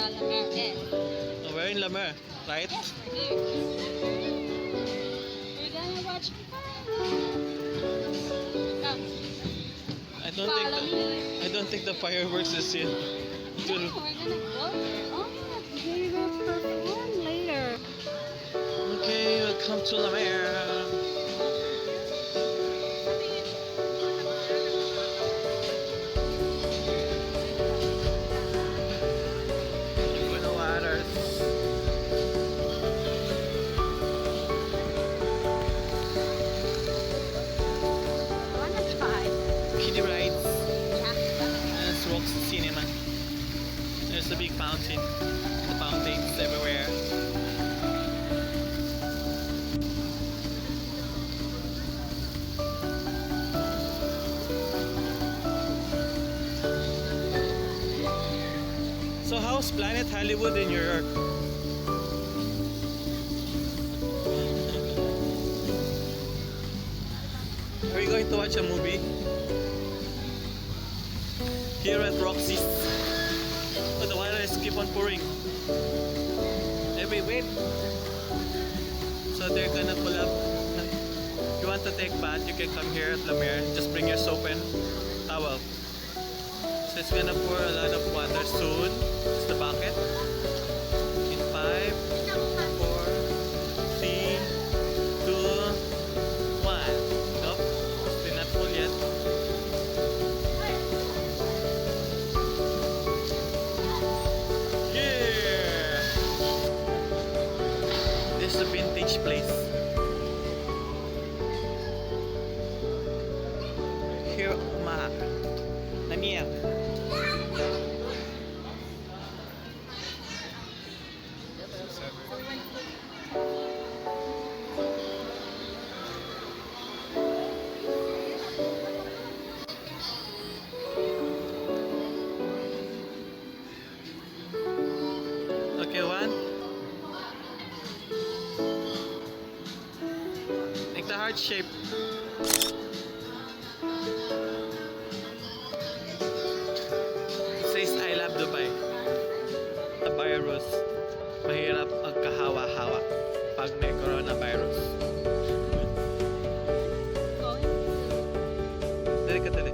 La Mer. Yes. Oh, we're in La Mer, right? Yes, we're here. We're gonna watch Come. Follow me. I don't think the fireworks is here. No, we're gonna go there. Oh, maybe we'll perform later. Okay, welcome to La Mer. With the waters. I wanna try. Kiddie rides. Yeah. There's Roxy Cinema. There's a big fountain. The fountains everywhere. So how's Planet Hollywood in New York? Are you going to watch a movie? Here at Roxy's. But the water is keep on pouring. Wait. So they're gonna pull up. If you want to take bath, you can come here at La Mer. Just bring your soap and towel. So it's gonna pour a lot of water soon. It's the bucket. In 5, 4, 3, 2, 1. Nope, still not full yet. Yeah! This is a vintage place. Here, Nania. Okay, one. Make the heart shape. It says I love Dubai. The virus. Mahirap magkahawa-hawa pag may coronavirus. Dali ka dali.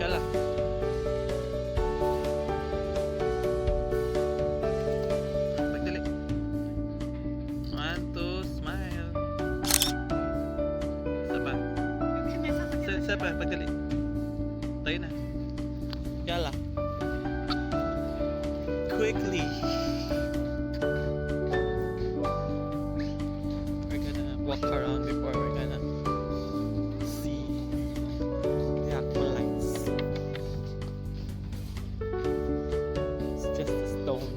Yala. Magdali. 1, 2, smile. Isa pa. Isa pa, pagdali. Tayo na. Yala. Quickly. We're gonna walk around before we're gonna see the actual lights. It's just a stone.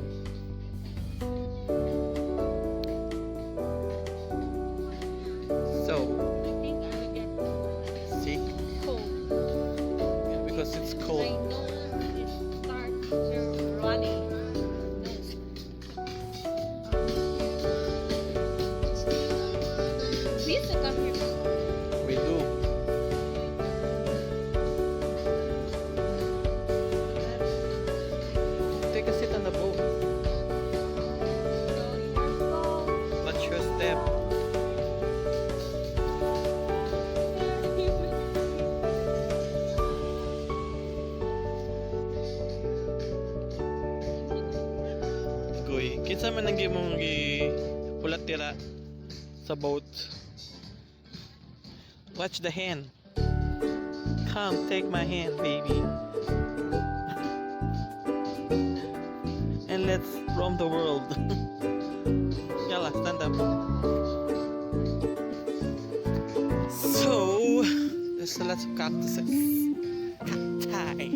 So, I think I will get see, cold. because it's I cold. know it starts to running. We used to come here before. We do. Take a seat on the boat. So you're cold. Watch your step. Goy, kinsa man ang gimong pulat tira sa boat. Watch the hand. Come, take my hand, baby. And let's roam the world. Yalla, stand up. So, there's a lot of cactuses. Cacti.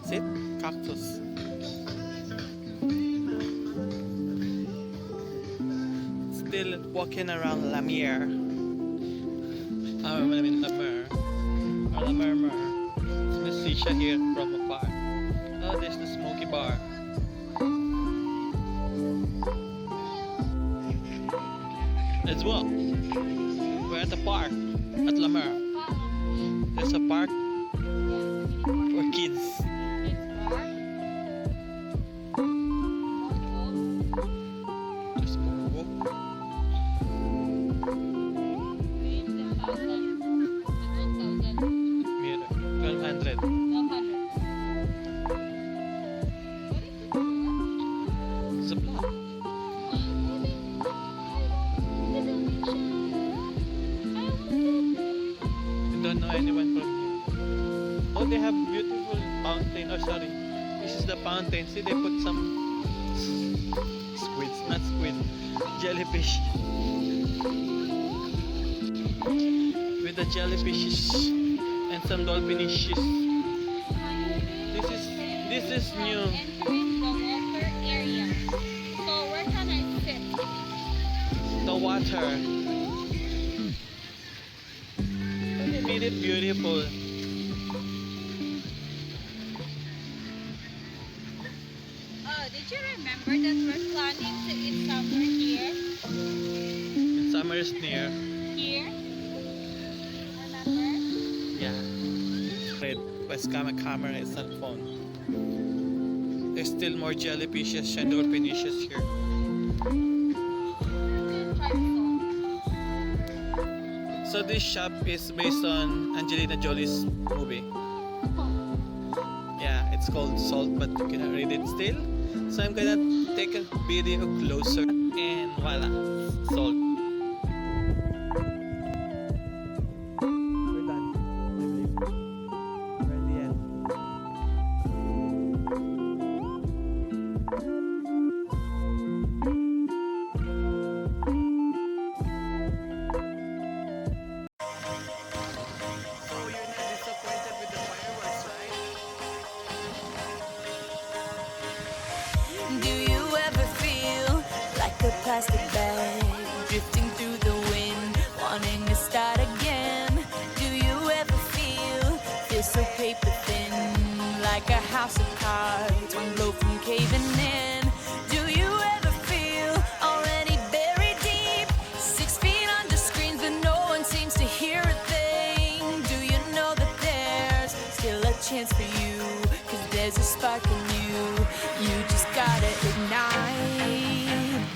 Sit, cactus. Still walking around La Mer. I mean La Mer. Or La Mer. Let's see siya here from afar. Oh, there's the smoky bar. Let's walk. We're at the park at La Mer. There's a park for kids. It's sorry. This is the fountain. See, they put some squids, not squid, jellyfish. With the jellyfishes and some dolphinishes. This is new. Entering the water area. So where can I sit? The water. They made it beautiful. Oh, did you remember that we're planning to eat somewhere here? And summer is near. Here? Remember? Yeah. Red. Let's camera is not phone. There's still more jellyfishes and dolphinishes here. So this shop is based on Angelina Jolie's movie. Yeah, it's called Salt, but you cannot read it still. So I'm gonna take a video closer and voila, Salt. We're done, I believe. We're at the end. So you're not disappointed with the fireworks, right? Do you ever feel like a plastic bag drifting through the wind, wanting to start again? Do you ever feel so paper thin, like a house of cards, one blow from caving in? Do you ever feel already buried deep, 6 feet under screens, but no one seems to hear a thing? Do you know that there's still a chance for you? 'Cause there's a spark in you. You just gotta ignite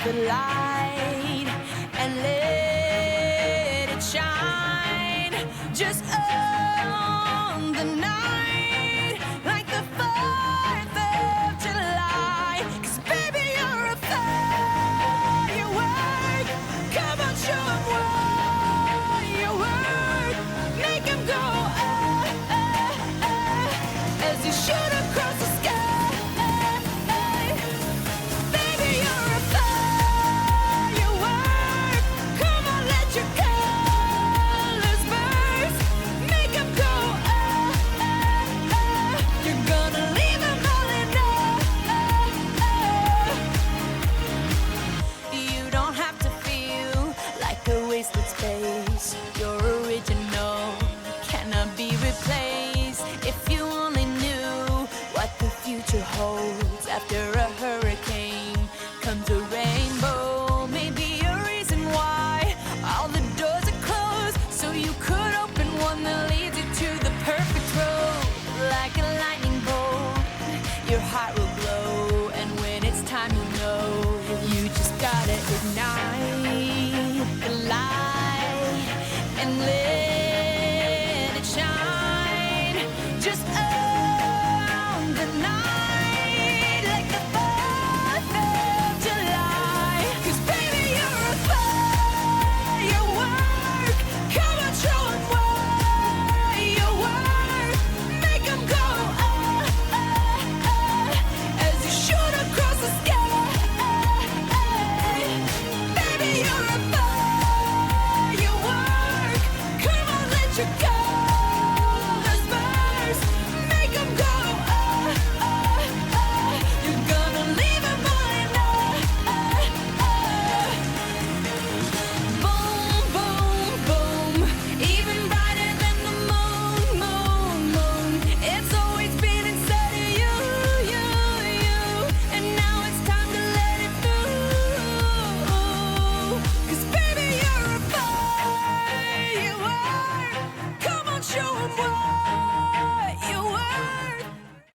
the light and let it shine. Just own the night like the 4th of July. 'Cause baby, you're a firework. Come on, show 'em what you work. Make 'em go as you shoot across the sky. Baby, you're a firework. Come on, let your colors burst. Make 'em go You're gonna leave 'em all in You don't have to feel like a wasted space. You're original, cannot be replaced. If you only knew what the future holds. After a hurricane comes a rainbow. Maybe a reason why all the doors are closed, so you could open one that leads you to the perfect road. Like a lightning bolt, your heart will glow, and when it's time, you know you just gotta ignite the light and let it shine. Just own the night like the 4th of July. 'Cause baby, you're a firework. Come on, show 'em what you work. Make 'em go as you shoot across the sky. Baby, you're a firework. Come on, let your colors burst. Make 'em go You're gonna leave 'em all in Boom, boom, boom. Even brighter than the moon, moon, moon. It's always been inside of you, you, you. And now it's time to let it through. 'Cause baby, you're a firework. Come on, show 'em what